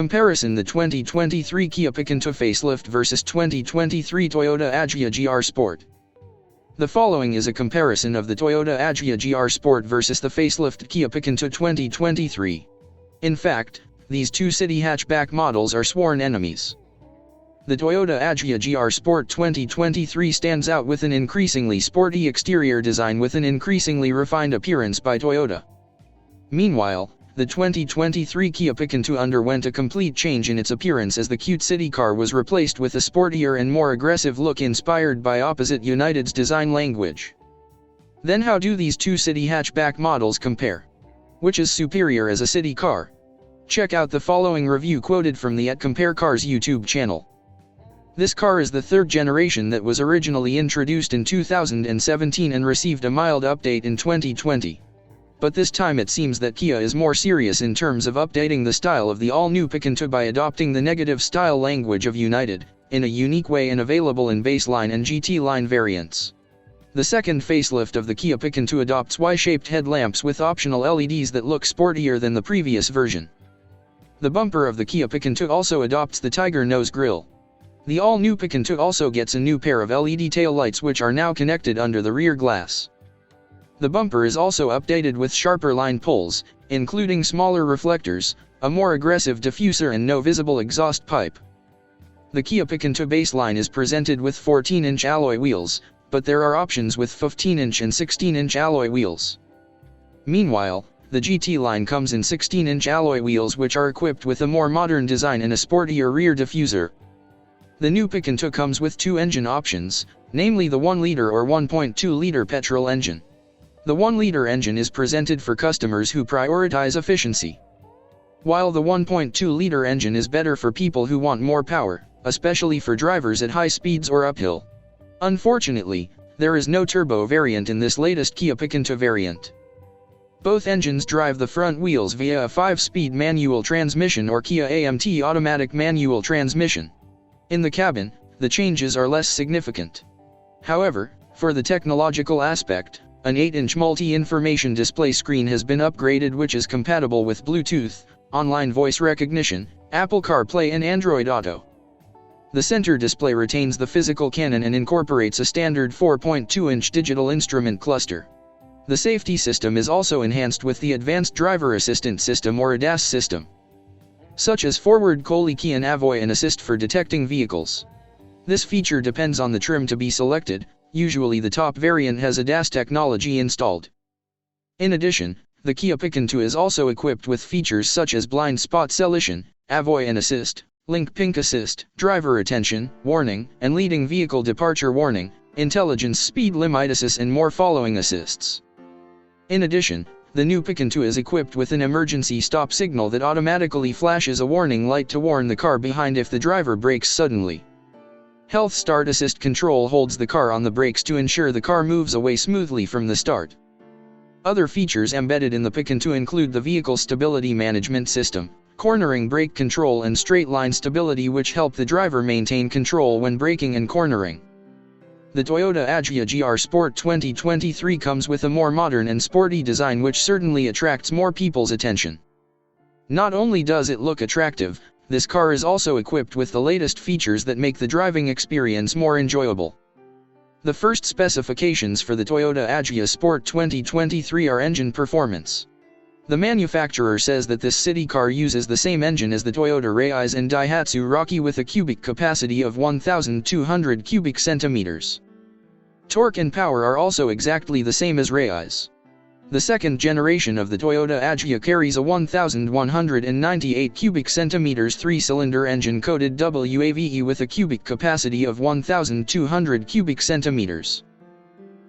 Comparison: the 2023 Kia Picanto Facelift versus 2023 Toyota Agya-GR-Sport. The following is a comparison of the Toyota Agya-GR-Sport versus the facelift Kia Picanto 2023. In fact, these two city hatchback models are sworn enemies. The Toyota Agya-GR-Sport 2023 stands out with an increasingly sporty exterior design with an increasingly refined appearance by Toyota. Meanwhile, the 2023 Kia Picanto underwent a complete change in its appearance as the cute city car was replaced with a sportier and more aggressive look inspired by opposite United's design language. Then how do these two city hatchback models compare? Which is superior as a city car? Check out the following review quoted from the @CompareCars YouTube channel. This car is the third generation that was originally introduced in 2017 and received a mild update in 2020. But this time it seems that Kia is more serious in terms of updating the style of the all-new Picanto by adopting the negative style language of United, in a unique way and available in baseline and GT line variants. The second facelift of the Kia Picanto adopts Y-shaped headlamps with optional LEDs that look sportier than the previous version. The bumper of the Kia Picanto also adopts the Tiger nose grille. The all-new Picanto also gets a new pair of LED taillights which are now connected under the rear glass. The bumper is also updated with sharper line pulls, including smaller reflectors, a more aggressive diffuser and no visible exhaust pipe. The Kia Picanto baseline is presented with 14-inch alloy wheels, but there are options with 15-inch and 16-inch alloy wheels. Meanwhile, the GT line comes in 16-inch alloy wheels which are equipped with a more modern design and a sportier rear diffuser. The new Picanto comes with two engine options, namely the 1-liter or 1.2-liter petrol engine. The 1-liter engine is presented for customers who prioritize efficiency, while the 1.2-liter engine is better for people who want more power, especially for drivers at high speeds or uphill. Unfortunately, there is no turbo variant in this latest Kia Picanto variant. Both engines drive the front wheels via a 5-speed manual transmission or Kia AMT automatic manual transmission. In the cabin, the changes are less significant. However, for the technological aspect, an 8-inch multi-information display screen has been upgraded which is compatible with Bluetooth, online voice recognition, Apple CarPlay and Android Auto. The center display retains the physical Canon and incorporates a standard 4.2-inch digital instrument cluster. The safety system is also enhanced with the Advanced Driver Assistant System or ADAS system, such as forward collision avoid assist for detecting vehicles. This feature depends on the trim to be selected. Usually the top variant has ADAS technology installed. In addition, the Kia Picanto is also equipped with features such as blind spot selection, avoid assist, link pink assist, driver attention, warning, and leading vehicle departure warning, intelligence speed limit assist and more following assists. In addition, the new Picanto is equipped with an emergency stop signal that automatically flashes a warning light to warn the car behind if the driver brakes suddenly. Health Start Assist control holds the car on the brakes to ensure the car moves away smoothly from the start. Other features embedded in the Picanto include the Vehicle Stability Management System, cornering brake control and straight line stability which help the driver maintain control when braking and cornering. The Toyota Agya-GR-Sport 2023 comes with a more modern and sporty design which certainly attracts more people's attention. Not only does it look attractive, this car is also equipped with the latest features that make the driving experience more enjoyable. The first specifications for the Toyota Agya-Sport 2023 are engine performance. The manufacturer says that this city car uses the same engine as the Toyota Redesigned and Daihatsu Rocky with a cubic capacity of 1,200 cubic centimeters. Torque and power are also exactly the same as Redesigned. The second generation of the Toyota Agya carries a 1,198 cubic centimeters 3-cylinder engine coated WAVE with a cubic capacity of 1,200 cubic centimeters.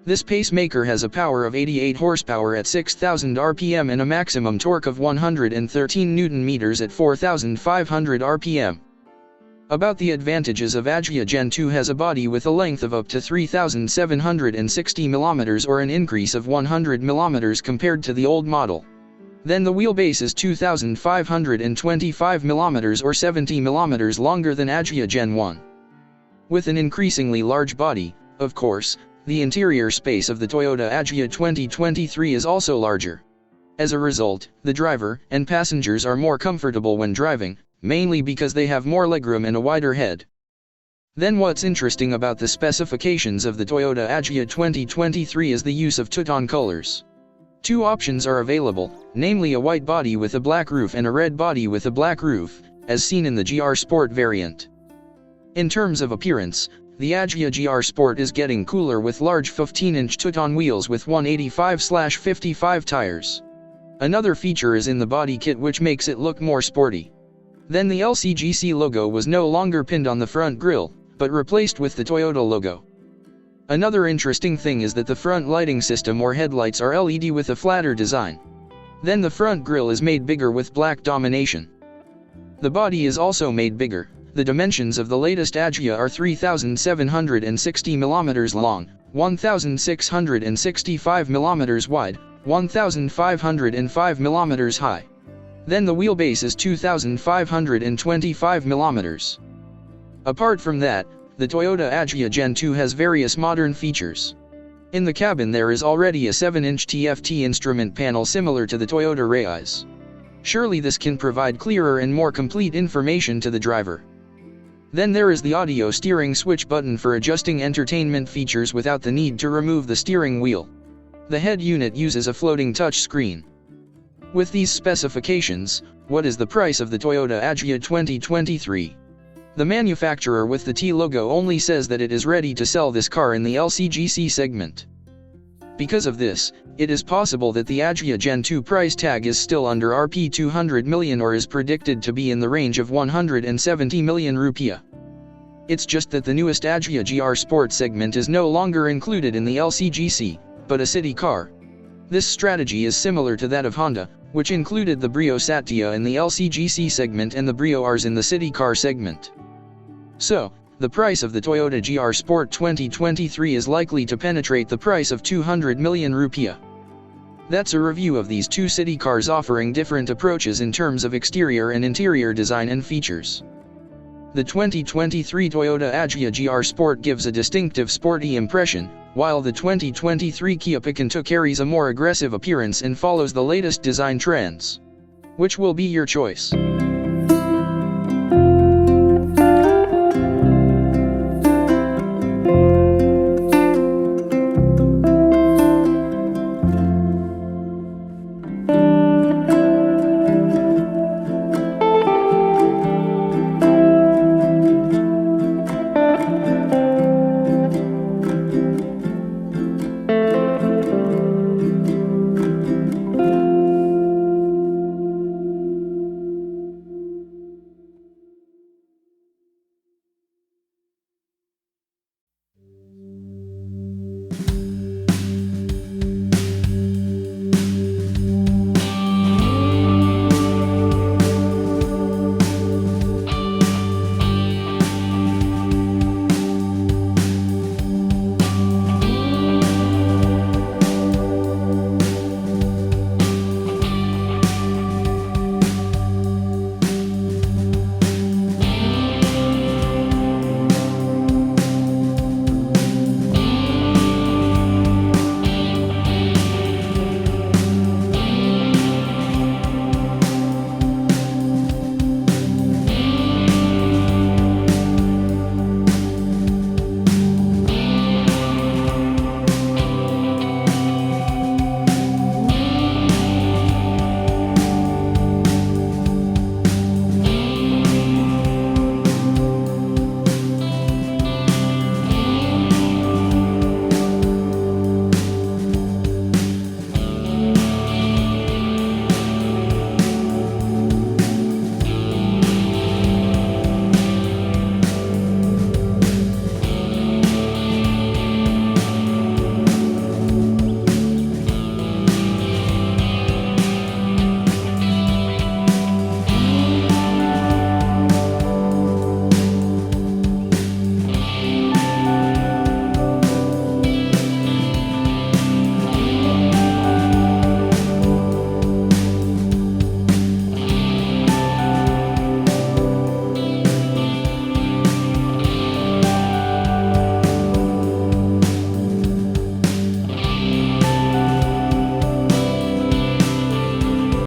This pacemaker has a power of 88 horsepower at 6,000 RPM and a maximum torque of 113 Nm at 4,500 RPM. About the advantages of Agya Gen 2 has a body with a length of up to 3,760 mm or an increase of 100 mm compared to the old model. Then the wheelbase is 2,525 mm or 70 mm longer than Agya Gen 1. With an increasingly large body, of course, the interior space of the Toyota Agya 2023 is also larger. As a result, the driver and passengers are more comfortable when driving, mainly because they have more legroom and a wider head. Then what's interesting about the specifications of the Toyota Agya 2023 is the use of two-tone colors. Two options are available, namely a white body with a black roof and a red body with a black roof, as seen in the GR-Sport variant. In terms of appearance, the Agya-GR-Sport is getting cooler with large 15-inch two-tone wheels with 185/55 tires. Another feature is in the body kit which makes it look more sporty. Then the LCGC logo was no longer pinned on the front grille, but replaced with the Toyota logo. Another interesting thing is that the front lighting system or headlights are LED with a flatter design. Then the front grille is made bigger with black domination. The body is also made bigger. The dimensions of the latest Agya are 3,760 mm long, 1,665 mm wide, 1,505 mm high. Then the wheelbase is 2,525 mm. Apart from that, the Toyota Agya Gen 2 has various modern features. In the cabin there is already a 7-inch TFT instrument panel similar to the Toyota Rays. Surely this can provide clearer and more complete information to the driver. Then there is the audio steering switch button for adjusting entertainment features without the need to remove the steering wheel. The head unit uses a floating touch screen. With these specifications, what is the price of the Toyota Agya 2023? The manufacturer with the T logo only says that it is ready to sell this car in the LCGC segment. Because of this, it is possible that the Agya Gen 2 price tag is still under Rp 200 million or is predicted to be in the range of 170 million rupiah. It's just that the newest Agya-GR-Sport segment is no longer included in the LCGC, but a city car. This strategy is similar to that of Honda, which included the Brio Satya in the LCGC segment and the Brio Rs in the city car segment. So, the price of the Toyota GR-Sport 2023 is likely to penetrate the price of 200 million rupiah. That's a review of these two city cars offering different approaches in terms of exterior and interior design and features. The 2023 Toyota Agya-GR-Sport gives a distinctive sporty impression, while the 2023 Kia-Picanto carries a more aggressive appearance and follows the latest design trends. Which will be your choice?